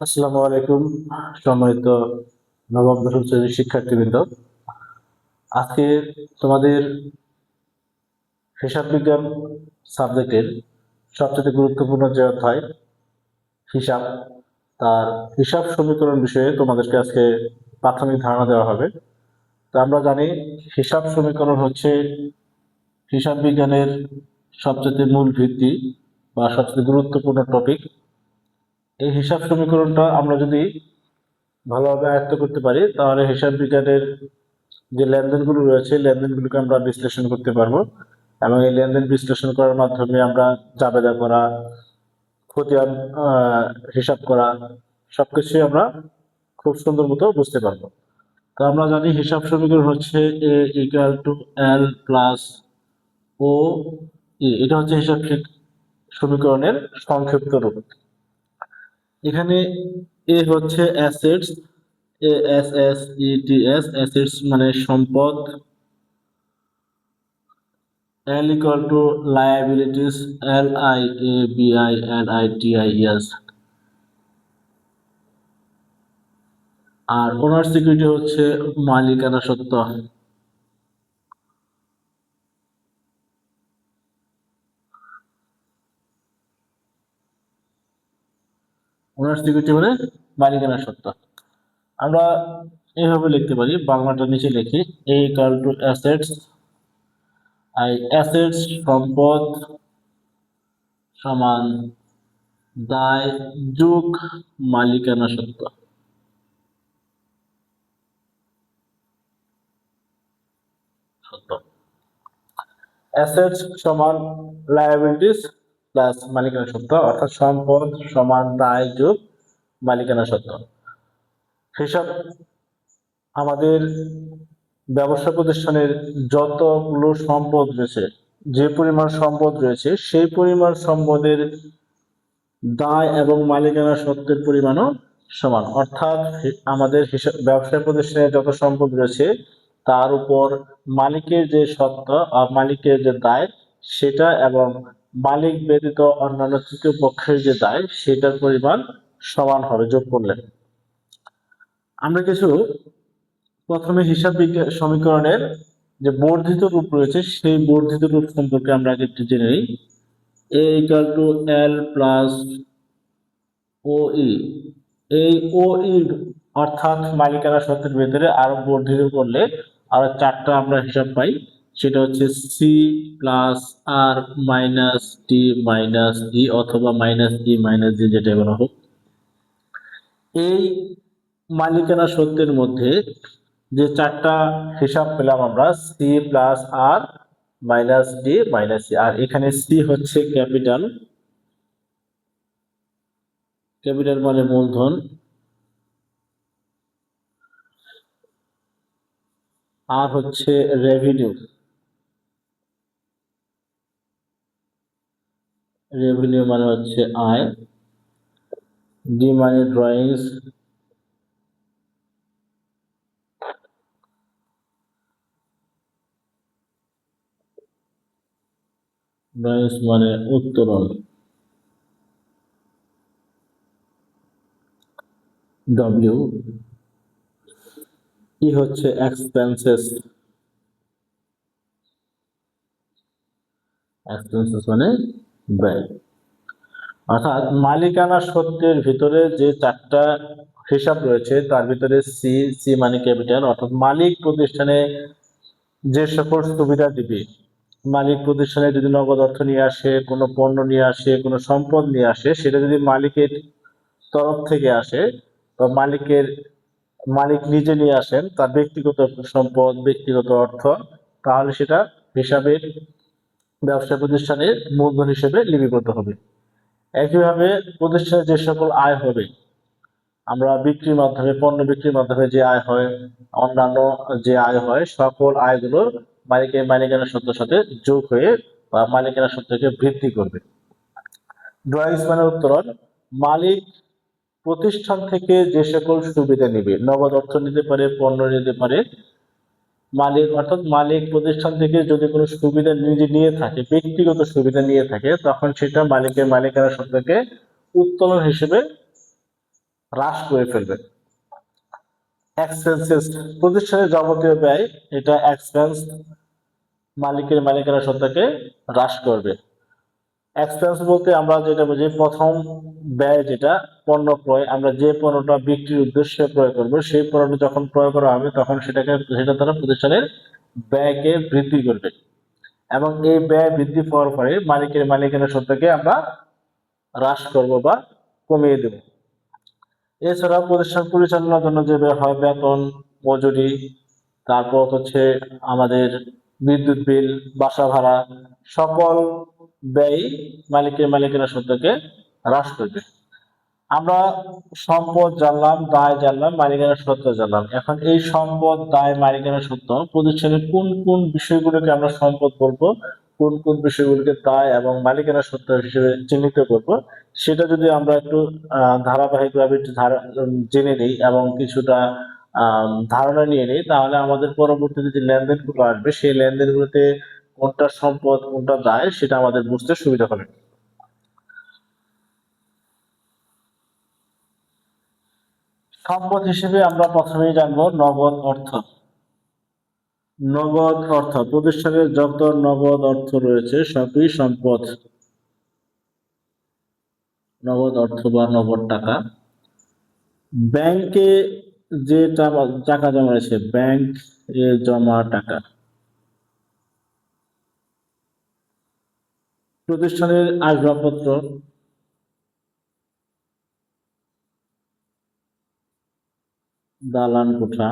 আসসালামু আলাইকুম। সম্মানিত নবম দশম শ্রেণীর শিক্ষার্থীবৃন্দ, আজকে তোমাদের হিসাব বিজ্ঞান সাবজেক্টের সবচেয়ে গুরুত্বপূর্ণ যে অধ্যায় হিসাব, তার হিসাব সমীকরণ বিষয়ে তোমাদেরকে আজকে প্রাথমিক ধারণা দেওয়া হবে। তো আমরা জানি হিসাব সমীকরণ হচ্ছে হিসাব বিজ্ঞানের সবচেয়ে মূল ভিত্তি বা সবচেয়ে গুরুত্বপূর্ণ টপিক। এই হিসাব সমীকরণটা আমরা যদি ভালোভাবে আয়ত্ত করতে পারি তাহলে হিসাব বিজ্ঞানের যে লেনদেনগুলো রয়েছে লেনদেনগুলোকে আমরা বিশ্লেষণ করতে পারবো, এবং এই লেনদেন বিশ্লেষণ করার মাধ্যমে আমরা জাবেদা করা, খতিয়ান হিসাব করা, সবকিছুই আমরা খুব সুন্দর মতো বুঝতে পারবো। তো আমরা জানি হিসাব সমীকরণ হচ্ছে A equal to L plus O E, এটা হচ্ছে হিসাব সমীকরণের সংক্ষিপ্ত রূপ। এখানে এ হচ্ছে assets, A S S E T S, assets মানে সম্পদ। L equal to liabilities, liabilities, আর ওনার সিকিউরিটি হচ্ছে মালিকানা সত্ত্ব। ওনার সিকিউরিটি মানে মালিকানা সত্ত্ব। আমরা এইভাবে লিখতে পারি, বাংলাটা নিচে লিখি, এ ইকুয়াল টু অ্যাসেটস, অ্যাসেটস সম্পদ সমান দায় যোগ মালিকানা সত্ত্ব। অ্যাসেটস সমান লায়াবিলিটিস প্লাস মালিকানা সত্ত্ব, অর্থাৎ সম্পদ সমান দায় যোগ মালিকানা সত্ত্ব। হিসাব আমাদের ব্যবসা প্রতিষ্ঠানের যতগুলো সম্পদ রয়েছে, যে পরিমাণ সম্পদ রয়েছে সেই পরিমাণ সম্পদের দায় এবং মালিকানা সত্ত্বের পরিমাণও সমান। অর্থাৎ আমাদের হিসাব ব্যবসা প্রতিষ্ঠানের যত সম্পদ রয়েছে তার উপর মালিকের যে সত্ত্ব আর মালিকের যে দায় সেটা, এবং মালিক ব্যতীত অন্যান্য তৃতীয় পক্ষের যে দায় সেটার পরিমাণ সমান হবে যোগ করলে। আমরা কিছু প্রথমে হিসাব বিজ্ঞান সমীকরণের যে বর্ধিত রূপ রয়েছে সেই বর্ধিত রূপ সম্পর্কে আমরা আগে একটু জেনে নিই। এ equal to L plus O ই, এই ও ই অর্থাৎ মালিকানা সত্ত্বের ভেতরে আরো বর্ধিত করলে আরো চারটা আমরা হিসাব পাই, সেটা হচ্ছে সি প্লাস আর মাইনাস টি মাইনাস ই, অথবা মাইনাস ই মাইনাস জি, যেটা বলা হোক। এই মালিকানা সত্ত্বের মধ্যে যে চারটা হিসাব পেলাম আমরা, সি প্লাস আর মাইনাস ডি মাইনাস সি, আর এখানে সি হচ্ছে ক্যাপিটাল, ক্যাপিটাল মানে মূলধন, আর হচ্ছে রেভিনিউ, রেভিনিউ মানে হচ্ছে আয়, ডি মানে ড্রয়িংস, ড্রয়িংস মানে উত্তোলন, ডব্লিউ, ই হচ্ছে এক্সপেন্সেস, এক্সপেন্সেস মানে ব্যয়। অর্থাৎ মালিকানা সত্ত্বের ভিতরে যে চারটা হিসাব রয়েছে তার ভিতরে সি, সি মানে ক্যাপিটাল, অর্থাৎ মালিক প্রতিষ্ঠানে যে সকল সুবিধা দিবে, মালিক প্রতিষ্ঠানে যদি নগদ অর্থ নিয়ে আসে, কোনো পণ্য নিয়ে আসে, কোনো সম্পদ নিয়ে আসে, সেটা যদি মালিকের তরফ থেকে আসে বা মালিক নিজে নিয়ে আসেন তার ব্যক্তিগত সম্পদ, ব্যক্তিগত অর্থ, তাহলে সেটা হিসাবের ব্যবসা প্রতিষ্ঠানের মূলধন হিসেবে লিপিবদ্ধ হবে। একইভাবে প্রতিষ্ঠানের যে সকল আয় হবে, আমরা বিক্রির মাধ্যমে, পণ্য বিক্রির মাধ্যমে যে আয় হয়, অন্যান্য যে আয় হয়, সকল আয়গুলো মালিকানা সত্ত্বের সাথে যোগ হয়ে বা মালিকানা সত্ত্বকে বৃদ্ধি করবে। ড্রয়িংস মানে উত্তোলন, মালিক প্রতিষ্ঠান থেকে যে সকল সুবিধা নেবে, নগদ অর্থ নিতে পারে, পণ্য নিতে পারে, মালিক অর্থাৎ মালিক প্রতিষ্ঠান থেকে যদি কোনো সুবিধা নিজে নিয়ে থাকে, ব্যক্তিগত সুবিধা নিয়ে থাকে, তখন সেটা মালিকানা সত্ত্বকে উত্তোলন হিসেবে হ্রাস করে ফেলবে। এক্সপেন্সেস প্রতিষ্ঠানের যাবতীয় ব্যয়, এটা এক্সপেন্স মালিকানা সত্ত্বকে হ্রাস করবে। এক্সপেন্স বলতে আমরা যেটা বুঝি, প্রথম ব্যয় যেটা পণ্য ক্রয়, আমরা যে পণ্যটা বিক্রির উদ্দেশ্যে ক্রয় করবো সেই পণ্যটা যখন ক্রয় করা হবে তখন সেটা দ্বারা প্রতিষ্ঠানের ব্যয়কে বৃদ্ধি করবে এবং এই ব্যয় বৃদ্ধি পাওয়ার পরে মালিকানা সত্ত্বকে আমরা হ্রাস করব বা কমিয়ে দেব। এছাড়া প্রতিষ্ঠান পরিচালনার জন্য যে ব্যয় হয়, বেতন, মজুরি, তারপর হচ্ছে আমাদের বিদ্যুৎ বিল, বাসা ভাড়া, সকল ব্যয় মালিকানা সত্ত্বকে হ্রাস করবে। আমরা সম্পদ জানলাম, দায় জানলাম, মালিকানা সত্ত্ব জানলাম। এখন এই সম্পদ, দায়, মালিকানা সত্ত্ব প্রতিষ্ঠানের কোন কোন বিষয়গুলোকে আমরা সম্পদ বলবো, কোন কোন বিষয়গুলোকে দায় এবং মালিকানা সত্ত্ব হিসেবে চিহ্নিত করব, সেটা যদি আমরা একটু ধারাবাহিকভাবে একটু জেনে নিই এবং কিছুটা ধারণা নিয়ে নিই, তাহলে আমাদের পরবর্তীতে যে লেনদেনগুলো আসবে সেই লেনদেনগুলোতে কোনটা সম্পদ কোনটা দায় সেটা আমাদের বুঝতে সুবিধা হবে। সম্পদ হিসেবে আমরা প্রথমেই জানবো নগদ অর্থ। নগদ অর্থ, প্রতিষ্ঠানের যত নগদ অর্থ রয়েছে সবই সম্পদ। নগদ অর্থ বা নগদ টাকা। ব্যাংকে যে টাকা জমা রয়েছে, ব্যাংক এ জমা টাকা। প্রতিষ্ঠানের আসবাবপত্র, দালান কোঠা,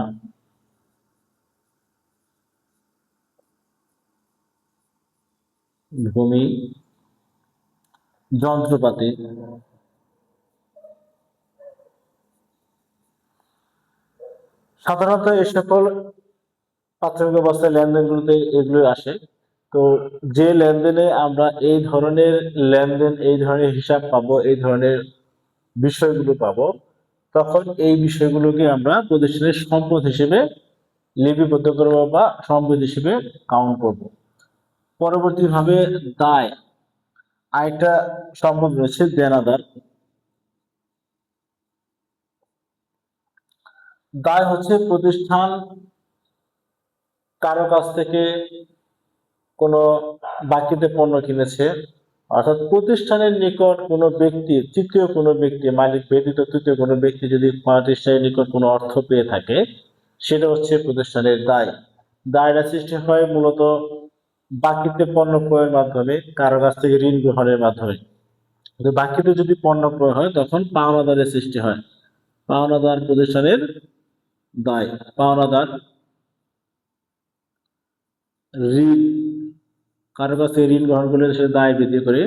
ভূমি, যন্ত্রপাতি। সাধারণত এই সকল প্রাথমিক অবস্থায় লেনদেনগুলোতে এগুলো আসে। তো যে লেনদেনে আমরা এই ধরনের লেনদেন, এই ধরনের হিসাব পাবো, এই ধরনের বিষয়গুলো পাবো, তখন এই বিষয়গুলোকে আমরা প্রতিষ্ঠানের সম্পদ হিসেবে লিপিবদ্ধ করব বা সম্পদ হিসেবে কাউন্ট করব। পরবর্তীভাবে দায়, আরেকটা সম্পদ রয়েছে দেনাদার। দায় হচ্ছে প্রতিষ্ঠান কারো কাছ থেকে কোনো বাকিতে পণ্য কিনেছে, অর্থাৎ প্রতিষ্ঠানের নিকট কোনো ব্যক্তি, তৃতীয় কোনো ব্যক্তি, মালিক ব্যতীত তৃতীয় কোনো ব্যক্তি যদি প্রতিষ্ঠানের নিকট কোনো অর্থ পেয়ে থাকে, সেটা হচ্ছে প্রতিষ্ঠানের দায়। দায়টা সৃষ্টি হয় মূলত বাকিতে পণ্য ক্রয়ের মাধ্যমে, কারো কাছ থেকে ঋণ গ্রহণের মাধ্যমে। বাকিতে যদি পণ্য ক্রয় হয় তখন পাওনাদারের সৃষ্টি হয়। পাওনাদার প্রতিষ্ঠানের দায়। পাওনাদার ঋণ, কারো কাছ থেকে ঋণ গ্রহণ করলে সে দায় বৃদ্ধি করে।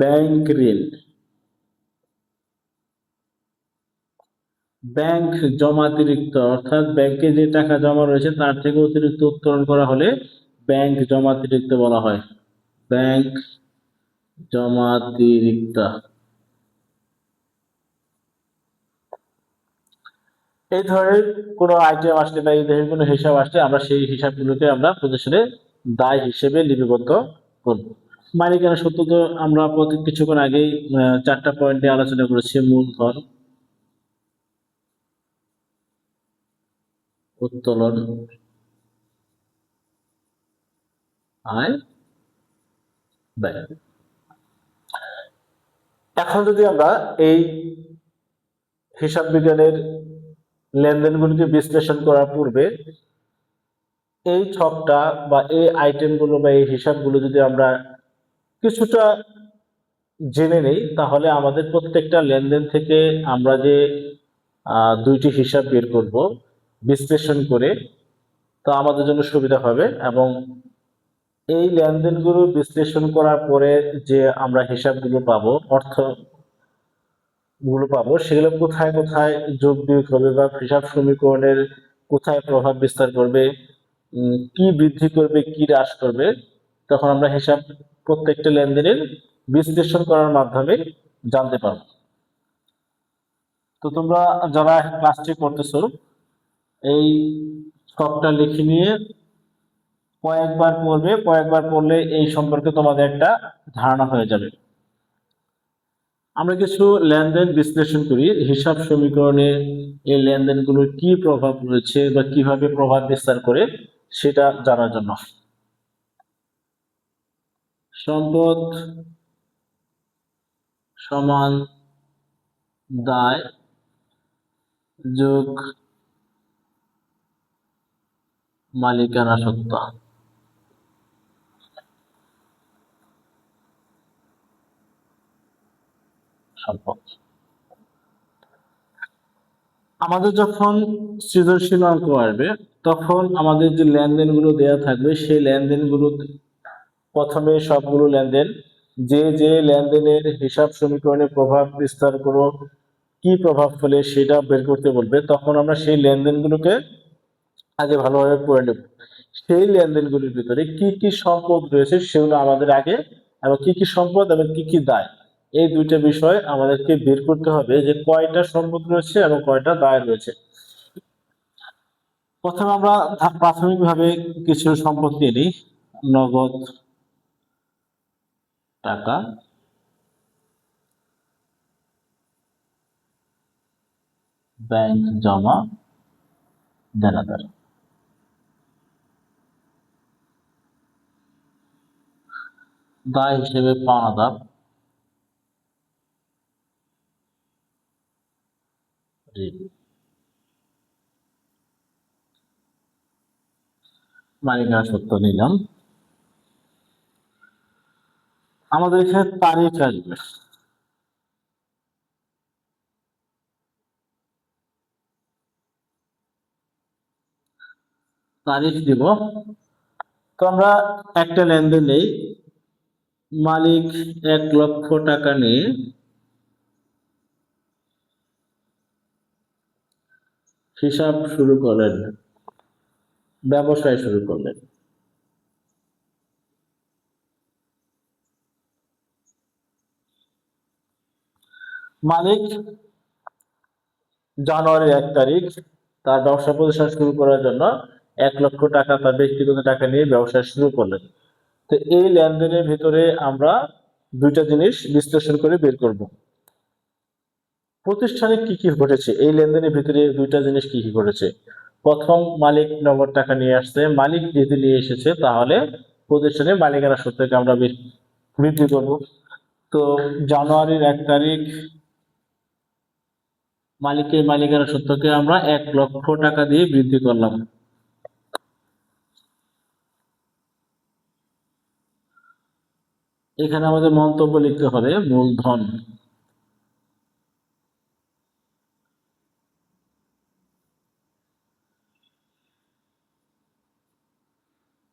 ব্যাংক ঋণ, ব্যাংক জমাতিরিক্ত, অর্থাৎ ব্যাংকে যে টাকা জমা রয়েছে তার থেকে অতিরিক্ত উত্তোলন করা হলে ব্যাংক জমাতিরিক্ত বলা হয়। ব্যাংক জমাতিরিক্ত। এই ধরনের কোনো আইটেম আসলে বা এই ধরনের কোনো হিসাব আসলে আমরা সেই হিসাবগুলোকে আমরা প্রতিষ্ঠানের দায় হিসেবে লিপিবদ্ধ করব। মালিকানা সত্ত্ব তো আমরা কিছুক্ষণ আগেই 4টা পয়েন্টে আলোচনা করেছি। মূলধন, উত্তোলন, আয়, ব্যয়। এখন যদি আমরা এই হিসাব বিজ্ঞানের লেনদেনগুলিকে বিশ্লেষণ করার পূর্বে এই ছকটা বা এই আইটেমগুলো বা এই হিসাবগুলো যদি আমরা কিছুটা জেনে নেই, তাহলে আমাদের প্রত্যেকটা লেনদেন থেকে আমরা যে দুইটি হিসাব বের করব বিশ্লেষণ করে, তো আমাদের জন্য সুবিধা হবে। এবং এই লেনদেনগুলো বিশ্লেষণ করার পরে যে আমরা হিসাবগুলো পাবো, অর্থগুলো পাবো, সেগুলো কোথায় কোথায় যোগ বিয়োগ হবে বা হিসাব সমীকরণের কোথায় প্রভাব বিস্তার করবে, কি বৃদ্ধি করবে, কি হ্রাস করবে, তখন আমরা হিসাব প্রত্যেকটা লেনদেনের বিশ্লেষণ করার মাধ্যমে জানতে পারবো। তো তোমরা যারা ক্লাসটি করতেছো এই সবটা লিখে নিয়ে কয়েকবার পড়বে, কয়েকবার পড়লে এই সম্পর্কে তোমাদের একটা ধারণা হয়ে যাবে। আমরা কিছু লেনদেন বিশ্লেষণ করি হিসাব সমীকরণে এই লেনদেনগুলোর কি প্রভাব রয়েছে বা কিভাবে প্রভাব বিস্তার করে সেটা জানার জন্য। সম্পদ সমান দায় যোগ মালিকানা সত্ত্ব। সম্পদ আমাদের যখন সৃজনশীল অঙ্ক আসবে তখন আমাদের যে লেনদেনগুলো দেওয়া থাকবে সেই লেনদেনগুলো প্রথমে সবগুলো লেনদেন যে যে লেনদেনের হিসাব সমীকরণে প্রভাব বিস্তার করো কি প্রভাব ফেলে সেটা বের করতে বলবে, তখন আমরা সেই লেনদেনগুলোকে আগে ভালোভাবে পড়ে নেব। সেই লেনদেনগুলির ভিতরে কি কি সম্পদ রয়েছে সেগুলো আমাদের আগে, এবং কি কি সম্পদ এবং কি কি দায়, এই দুইটা বিষয় আমাদেরকে বের করতে হবে যে কয়টা সম্পদ রয়েছে এবং কয়টা দায় রয়েছে। প্রথমে আমরা প্রাথমিকভাবে কিছু সম্পদ নিয়ে নিই। নগদ টাকা, ব্যাংক জমা, দেনাদার। দায় হিসেবে পাওনাদার, ঋণ। মালিকানা সত্ত্ব নিলাম। আমাদের এখানে তারিখ আসবে। তারিখ দিব। তো আমরা একটা লেনদেন নেই, মালিক 1,00,000 টাকা নিয়ে হিসাব শুরু করলেন, ব্যবসায় শুরু করলেন। মালিক জানুয়ারির 1 তারিখ তার ব্যবসা প্রতিষ্ঠান শুরু করার জন্য 1,00,000 টাকা তার ব্যক্তিগত টাকা নিয়ে ব্যবসা শুরু করলেন। তো এই লেনদেনের ভিতরে আমরা দুইটা জিনিস বিশ্লেষণ করে বের করব। প্রতিষ্ঠানে কি কি ঘটেছে, এই লেনদেনের ভিতরে দুইটা জিনিস কি কি ঘটেছে। প্রথম, মালিক নগদ টাকা নিয়ে আসছে। মালিক যদি নিয়ে এসেছে তাহলে প্রতিষ্ঠানে মালিকানা সত্ত্বকে আমরা বৃদ্ধি করব। তো জানুয়ারির 1 তারিখ মালিকের মালিকানা সত্ত্বকে আমরা 1,00,000 টাকা দিয়ে বৃদ্ধি করলাম। এখানে আমাদের মন্তব্য লিখতে হবে মূলধন।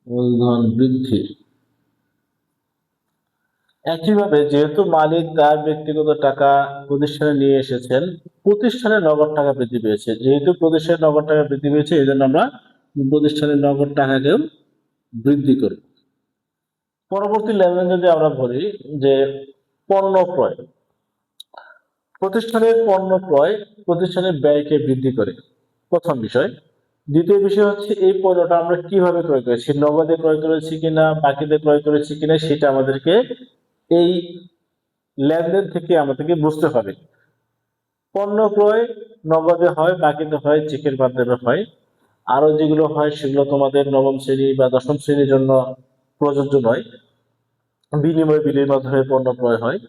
মূলধন বৃদ্ধি। একইভাবে যেহেতু মালিক তার ব্যক্তিগত টাকা প্রতিষ্ঠানে নিয়ে এসেছেন, প্রতিষ্ঠানের নগদ টাকা বৃদ্ধি পেয়েছে। যেহেতু প্রতিষ্ঠানের নগদ টাকা বৃদ্ধি পেয়েছে এই জন্য আমরা প্রতিষ্ঠানের নগদ টাকাকেও বৃদ্ধি করি। পরবর্তী লেনদেন যদি আমরা বলি যে পণ্য ক্রয়, প্রতিষ্ঠানের পণ্য ক্রয় প্রতিষ্ঠানের ব্যয়কে বৃদ্ধি করে, প্রথম বিষয়। দ্বিতীয় বিষয় হচ্ছে এই পণ্যটা আমরা কিভাবে ক্রয় করেছি, নগদে ক্রয় করেছি কিনা, বাকিতে ক্রয় করেছি কিনা, সেটা আমাদেরকে এই লেনদেন থেকে আমাদেরকে বুঝতে হবে। পণ্য ক্রয় নগদে হয়, বাকিতে হয়, চেকের মাধ্যমে হয়। আরো যেগুলো হয় সেগুলো তোমাদের নবম শ্রেণী বা দশম শ্রেণীর জন্য প্রযোজ্য নয়। বিনিময় বিলের মাধ্যমে পণ্য ক্রয় হয়।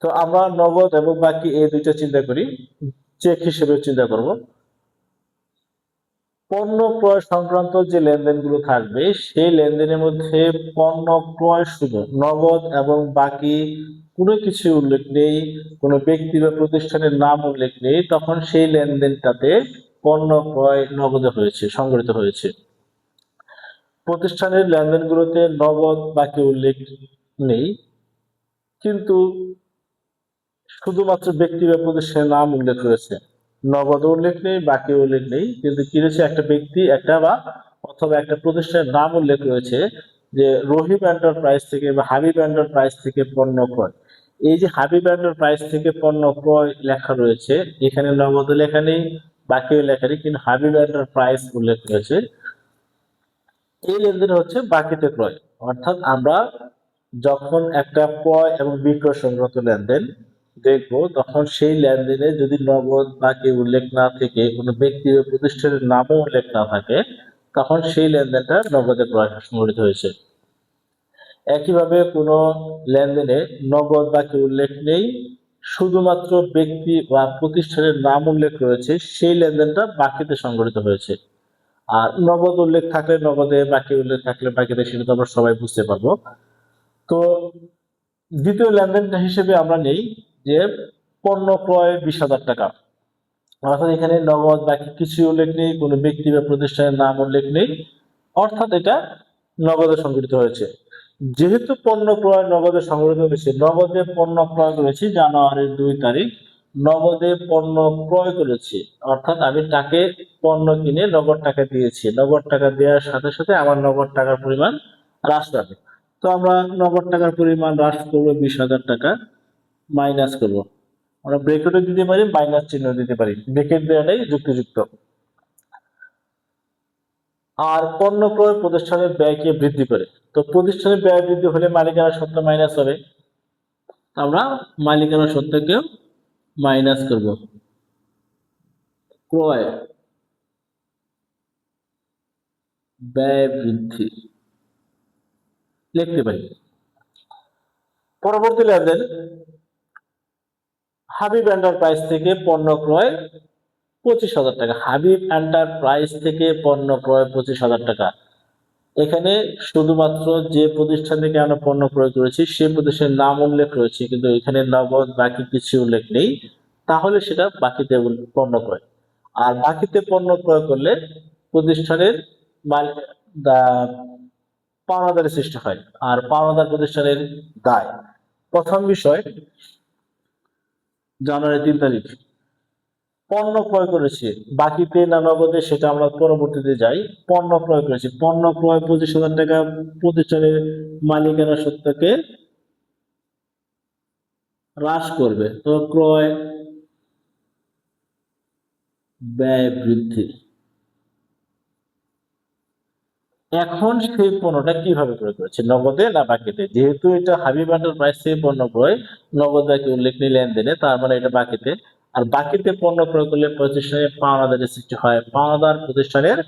তো আমরা নগদ এবং বাকি এই দুইটা চিন্তা করি, চেক হিসেবে চিন্তা করব। পণ্য ক্রয় সংক্রান্ত যে লেনদেনগুলো থাকবে সেই লেনদেনের মধ্যে পণ্য ক্রয় শুধু, নগদ এবং বাকি কোনো কিছু উল্লেখ নেই, কোনো ব্যক্তি বা প্রতিষ্ঠানের নাম উল্লেখ নেই, তখন সেই লেনদেনটাতে পণ্য ক্রয় নগদে হয়েছে, সংগঠিত হয়েছে। প্রতিষ্ঠানের লেনদেনগুলোতে নগদ বাকি উল্লেখ নেই, কিন্তু শুধুমাত্র ব্যক্তি বা প্রতিষ্ঠানের নাম উল্লেখ রয়েছে। নগদ উল্লেখ নেই, বাকি উল্লেখ নেই, কিন্তু কি রয়েছে, একটা ব্যক্তি একটা বা অথবা একটা প্রতিষ্ঠানের নাম উল্লেখ রয়েছে যে রহিম এন্টারপ্রাইজ থেকে বা হাবিব এন্টারপ্রাইজ থেকে পণ্য ক্রয়। এই যে হাবিব এন্টারপ্রাইজ থেকে পণ্য ক্রয় লেখা রয়েছে, এখানে নগদ লেখা নেই, বাকিও লেখা নেই, কিন্তু হাবিব এন্টারপ্রাইজ উল্লেখ রয়েছে। এই লেনদেন হচ্ছে বাকিতে ক্রয়। অর্থাৎ আমরা যখন একটা ক্রয় এবং বিক্রয় সংক্রান্ত লেনদেন দেখবো, তখন সেই লেনদেনে যদি নগদ বাকি উল্লেখ না থেকে কোনো ব্যক্তি বা প্রতিষ্ঠানের নামও উল্লেখ না থাকে, তখন সেই লেনদেনটা নগদে ক্রয় সংঘটিত হয়েছে। একইভাবে কোনো লেনদেনে নগদ বাকি উল্লেখ নেই, শুধুমাত্র ব্যক্তি বা প্রতিষ্ঠানের নাম উল্লেখ রয়েছে, সেই লেনদেনটা বাকিতে সংঘটিত হয়েছে। আর নগদ উল্লেখ থাকলে নগদে, বাকি উল্লেখ থাকলে বাকিতে, সেটা তো আমরা সবাই বুঝতে পারবো। তো দ্বিতীয় লেনদেনটা হিসেবে আমরা নেই যে পণ্য ক্রয় 20,000 টাকা, অর্থাৎ এখানে নগদ বাকি কিছু উল্লেখ নেই, কোনো ব্যক্তি বা প্রতিষ্ঠানের নাম উল্লেখ নেই, অর্থাৎ এটা নগদে সংঘটিত হয়েছে। যেহেতু পণ্য ক্রয় নগদে সংঘটিত হয়েছে, নগদে পণ্য ক্রয় করেছি জানুয়ারির 2 তারিখ, নগদে পণ্য ক্রয় করেছি, অর্থাৎ আমি তাকে পণ্য কিনে নগদ টাকা দিয়েছি, নগদ টাকা দেওয়ার সাথে সাথে আমার নগদ টাকার পরিমাণ হ্রাস পাবে। তো আমরা নগদ টাকার পরিমাণ হ্রাস করবো 20,000 টাকা, মাইনাস করবো। আমরা ব্রেকেটও দিতে পারি, মাইনাস চিহ্ন দিতে পারি, ব্রেকেট দেওয়াটাই যুক্তিযুক্ত। আর পণ্য ক্রয় প্রতিষ্ঠানের ব্যয়কে বৃদ্ধি করে, তো প্রতিষ্ঠানের ব্যয় বৃদ্ধি হলে মালিকানা সত্ত্ব মাইনাস হবে, আমরা মালিকানা সত্ত্বকেও মাইনাস করব। ক্রয় ব্যয় বৃদ্ধি লিখতে পারি। পরবর্তী লেনদেন, হাবিব এন্টারপ্রাইজ থেকে পণ্য ক্রয় 25,000 টাকা। হাবিব এন্টারপ্রাইজ থেকে পণ্য ক্রয় 25,000 টাকা। এখানে শুধুমাত্র যে প্রতিষ্ঠান থেকে আমরা পণ্য ক্রয় করেছি সেই প্রতিষ্ঠানের নাম উল্লেখ রয়েছে, কিন্তু এখানে নগদ বাকি কিছু উল্লেখ নেই, তাহলে সেটা বাকিতে পণ্য ক্রয়। আর বাকিতে পণ্য ক্রয় করলে প্রতিষ্ঠানের পাওনাদারের সৃষ্টি হয়, আর পাওনাদার প্রতিষ্ঠানের দায়। প্রথম বিষয়, জানুয়ারি 3 তারিখ পণ্য ক্রয় করেছি, বাকিতে না নগদে সেটা আমরা পরবর্তীতে যাই। পণ্য ক্রয় করেছি, পণ্য ক্রয় 25,000 টাকা, প্রতিষ্ঠানের মালিকানা সত্ত্বকে হ্রাস করবে, তো ক্রয় ব্যয় বৃদ্ধি। এখন সেই পণ্যটা কিভাবে ক্রয় করেছে, নগদে না বাকিতে? যেহেতু এটা হাবিব এন্টারপ্রাইজ থেকে পণ্য ক্রয়, নগদ বাকি উল্লেখ নেই লেনদেনে, তার মানে এটা বাকিতে। আর বাকিতে পণ্য ক্রয় করলে প্রতিষ্ঠানের পাওনাদারের সৃষ্টি হয়, পাওনাদার প্রতিষ্ঠানের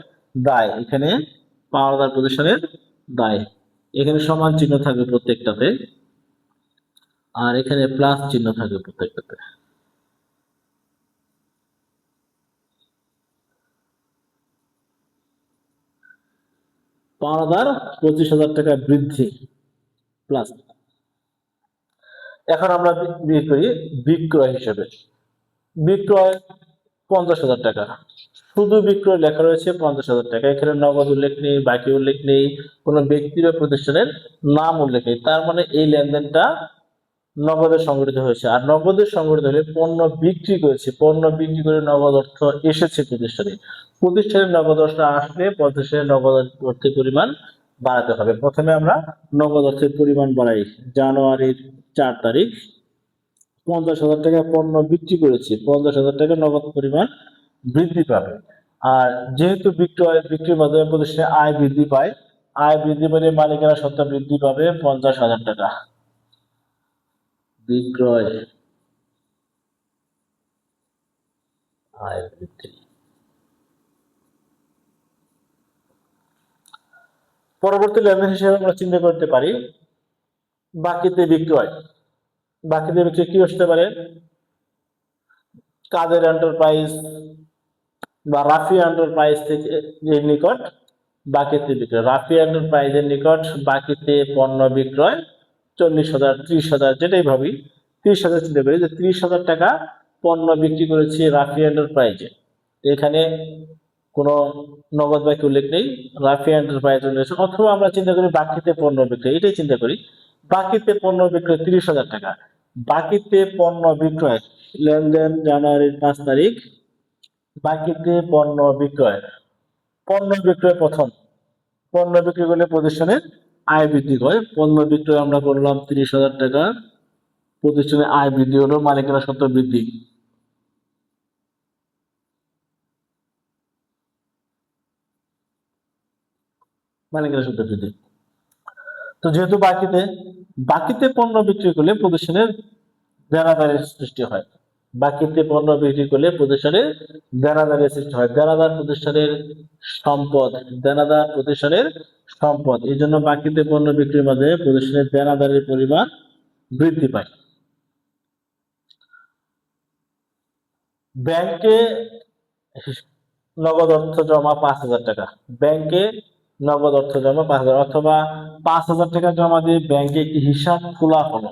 দায়। এখানে পাওনাদার প্রতিষ্ঠানের দায়, এখানে সমান চিহ্ন থাকবে প্রত্যেকটাতে, আর এখানে প্লাস চিহ্ন থাকবে প্রত্যেকটাতে। পাওনাদার 25,000 টাকা বৃদ্ধি প্লাস। এখন আমরা বিয়ে করি বিক্রয় হিসেবে। বিক্রয় 50,000 টাকা, শুধু বিক্রয় লেখা রয়েছে 50,000 টাকা, এখানে নগদ উল্লেখ নেই, বাকি উল্লেখ নেই, কোনো ব্যক্তি বা প্রতিষ্ঠানের নাম উল্লেখ নেই, তার মানে এই লেনদেনটা নগদে সংগঠিত হয়েছে। আর নগদে সংগঠিত হলে পণ্য বিক্রি করেছে, পণ্য বিক্রি করে নগদ অর্থ এসেছে প্রতিষ্ঠানে, প্রতিষ্ঠানের নগদ অর্থ আসলে প্রতিষ্ঠানের নগদ অর্থের পরিমাণ বাড়াতে হবে। প্রথমে আমরা নগদ অর্থের পরিমাণ বাড়াই। জানুয়ারির 4 তারিখ 50,000 টাকা পণ্য বিক্রি করেছি, 50,000 টাকা নগদ পরিমাণ বৃদ্ধি পাবে। আর যেহেতু বিক্রির মাধ্যমে প্রতিষ্ঠানের আয় বৃদ্ধি পায়, আয় বৃদ্ধি পেলে মালিকানা সত্ত্ব বৃদ্ধি পাবে 50,000 টাকা। বিক্রয় আয় বৃদ্ধি। পরবর্তী লেনদেন হিসেবে আমরা চিন্তা করতে পারি বাকিতে বিক্রয়। বাকিতে বিক্রয় কি আসতে পারে? কাদের এন্টারপ্রাইজ বা রাফি এন্টারপ্রাইজ থেকে এর নিকট বাকিতে বিক্রয়, রাফি এন্টারপ্রাইজের নিকট বাকিতে পণ্য বিক্রয় 40,000, 30,000, যেটাই ভাবি 30,000 চিন্তা করি যে 30,000 টাকা পণ্য বিক্রি করেছি রাফি এন্টারপ্রাইজে, এখানে কোনো নগদ বাকি উল্লেখ নেই, রাফি এন্টারপ্রাইজ উল্লেখ। অথবা আমরা চিন্তা করি বাকিতে পণ্য বিক্রয়, এটাই চিন্তা করি বাকিতে পণ্য বিক্রয় 30,000 টাকা, বাকিতে পণ্য বিক্রয় লেনদেন জানুয়ারির 5 তারিখ, বাকিতে পণ্য বিক্রয়। পণ্য বিক্রয় প্রথম, পণ্য বিক্রি করলে প্রতিষ্ঠানের আয় বৃদ্ধি হয়, পণ্য বিক্রয় আমরা করলাম 30,000 টাকা, প্রতিষ্ঠানের আয় বৃদ্ধি হলো, মালিকানা সত্ত্ব বৃদ্ধি। মালিকানা সত্ত্ব বৃদ্ধি। তো যেহেতু বাকিতে পণ্য বিক্রি করলে প্রতিষ্ঠানের দেনাদারের সৃষ্টি হয়। বাকিতে পণ্য বিক্রি করলে প্রতিষ্ঠানের দেনাদারের সৃষ্টি হয়। দেনাদার প্রতিষ্ঠানের সম্পদ, দেনাদার প্রতিষ্ঠানের সম্পদ। এই জন্য বাকিতে পণ্য বিক্রির মাধ্যমে প্রতিষ্ঠানের দেনাদারের পরিমাণ বৃদ্ধি পায়। ব্যাংকে নগদ অর্থ জমা 5,000 টাকা, ব্যাংকে নগদ অর্থ জমা 5,000 অথবা 5,000 টাকা জমা দিয়ে ব্যাংকে একটি হিসাব খোলা হলো।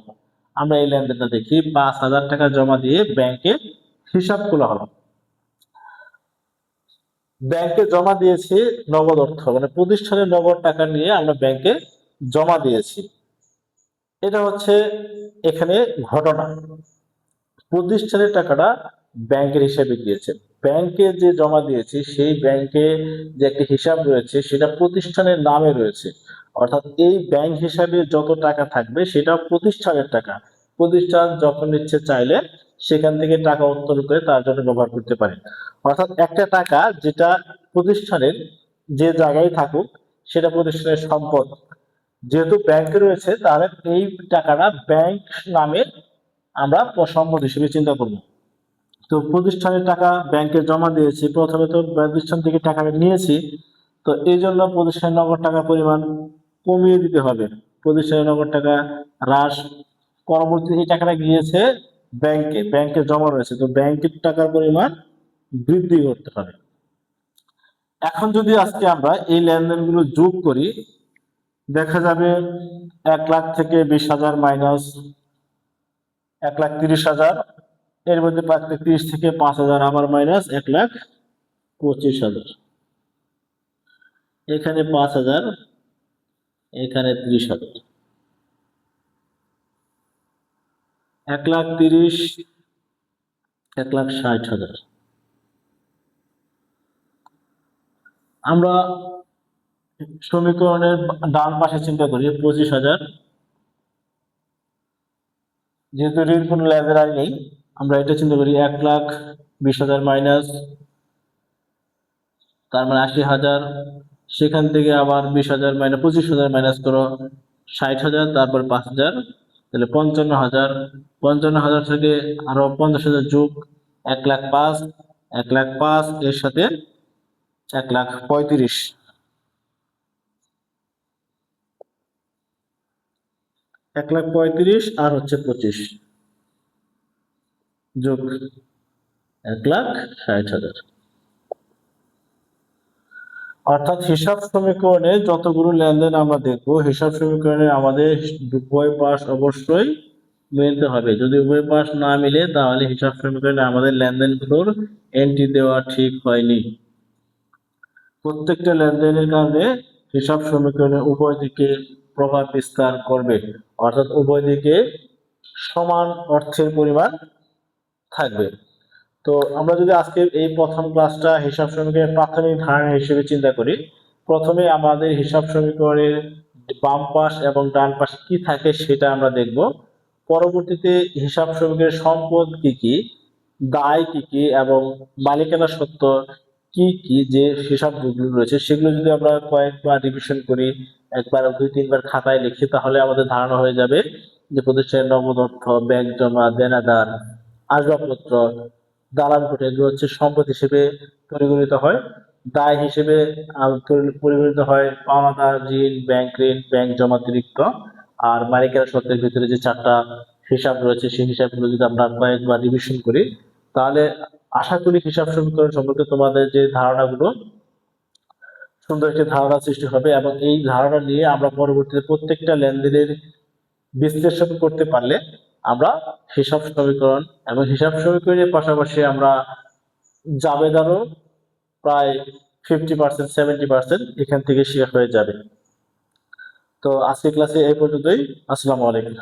আমরা এই লেনদেনটা দেখি, 5,000 টাকা জমা দিয়ে ব্যাংকে হিসাব খোলা হলো। ব্যাংকে জমা দিয়েছি নগদ অর্থ, মানে প্রতিষ্ঠানের নগদ টাকা নিয়ে আমরা ব্যাংকে জমা দিয়েছি। এটা হচ্ছে এখানে ঘটনা। প্রতিষ্ঠানের টাকাটা ব্যাংকের হিসাবে গিয়েছে, ব্যাংকে যে জমা দিয়েছি সেই ব্যাংকে যে একটি হিসাব রয়েছে সেটা প্রতিষ্ঠানের নামে রয়েছে, অর্থাৎ এই ব্যাংক হিসাবে যত টাকা থাকবে সেটা প্রতিষ্ঠানের টাকা। প্রতিষ্ঠান যখন ইচ্ছে চাইলে সেখান থেকে টাকা উত্তোলন করে তার জন্য ব্যবহার করতে পারে। অর্থাৎ একটা টাকা যেটা প্রতিষ্ঠানের যে জায়গায় থাকুক সেটা প্রতিষ্ঠানের সম্পদ, যেহেতু ব্যাংকে রয়েছে তাহলে এই টাকাটা ব্যাংক নামে আমরা সম্পদ হিসেবে চিন্তা করব। তো প্রতিষ্ঠানের টাকা ব্যাংকে জমা দিয়েছি, প্রথমে তো প্রতিষ্ঠান থেকে টাকাটা নিয়েছি, তো এই জন্য প্রতিষ্ঠানের নগদ টাকার পরিমাণ কমিয়ে দিতে হবে। প্রতিষ্ঠানের নগদ টাকা হ্রাস, পরবর্তীতে এই টাকাটা গিয়েছে ব্যাংকে, ব্যাংকে জমা রয়েছে, তো ব্যাংকের টাকার পরিমাণ বৃদ্ধি করতে হবে। এখন যদি আজকে আমরা এই লেনদেনগুলো যোগ করি, দেখা যাবে 1 লাখ থেকে 20,000 মাইনাস 1,30,000, এর মধ্যে 30 থেকে 5,000 আবার মাইনাস 1,25,000, এখানে 5,000, এখানে 30,000, 1,30,000, 1,60,000। আমরা সমীকরণের ডান পাশে চিন্তা করি 25,000, যেহেতু ঋণ কোনো লেনদেন আর নেই আমরা এটা চিন্তা করি 1,20,000 মাইনাস, তার মানে 80,000, সেখান থেকে আবার 20,000 মাইনাস 25,000 মাইনাস করো 60,000, তারপর 5,000, তাহলে 55,000। 55,000 থেকে আরো 50,000 যোগ 1,05,000, 1,05,000 এর সাথে 1,35,000, 1,35,000 আর হচ্ছে 25 যোগ 1,60,000। অর্থাৎ হিসাব সমীকরণে যতগুলো লেনদেন আমরা দেখবো, হিসাব সমীকরণে আমাদের উভয় পাশ অবশ্যই মিলতে হবে। যদি উভয় পাশ না মিলে তাহলে হিসাব সমীকরণে আমাদের লেনদেনগুলোর এন্ট্রি দেওয়া ঠিক হয়নি। প্রত্যেকটা লেনদেনের কারণে হিসাব সমীকরণে উভয় দিকে প্রভাব বিস্তার করবে, অর্থাৎ উভয় দিকে সমান অর্থের পরিমাণ থাকবে। তো আমরা যদি আজকে এই প্রথম ক্লাসটা হিসাব সমীকরণের প্রাথমিক ধারণা হিসেবে চিন্তা করি, প্রথমে আমাদের হিসাব সমীকরণের বাম পাশ এবং ডান পাশ কি থাকে সেটা আমরা দেখব। পরবর্তীতে হিসাব সমীকরণের সম্পদ কি কি, দায় কি কি এবং মালিকানা সত্ত্ব কি কি যে হিসাবগুলো রয়েছে সেগুলো যদি আমরা কয়েকবার রিভিশন করি, একবার 2-3 বার খাতায় লিখি, তাহলে আমাদের ধারণা হয়ে যাবে যে প্রতিষ্ঠানের নগদ অর্থ, ব্যাংক জমা, দেনাদার, আসবাবপত্র, দালান কোঠা এগুলো হচ্ছে সম্পদ হিসেবে পরিগণিত হয়। দায় হিসেবে পরিগণিত হয় পাওনাদার, ঋণ, ব্যাংক জমাতিরিক্ত। আর মালিকানা সত্ত্বের ভিতরে যে 4টা হিসাব রয়েছে সেই হিসাবগুলো যদি আমরা কয়েকবার রিভিশন করি, তাহলে আশা করি হিসাব সমীকরণ সম্পর্কে তোমাদের যে ধারণাগুলো, সুন্দর একটি ধারণা সৃষ্টি হবে এবং এই ধারণা নিয়ে আমরা পরবর্তীতে প্রত্যেকটা লেনদেনের বিশ্লেষণ করতে পারলে আমরা হিসাব সমীকরণ এবং হিসাব সমীকরণের পাশাপাশি আমরা জাবেদারও প্রায় 50% 70% এখান থেকে শেয়ার হয়ে যাবে। তো আজকের ক্লাসে এই পর্যন্তই। আসসালামু আলাইকুম।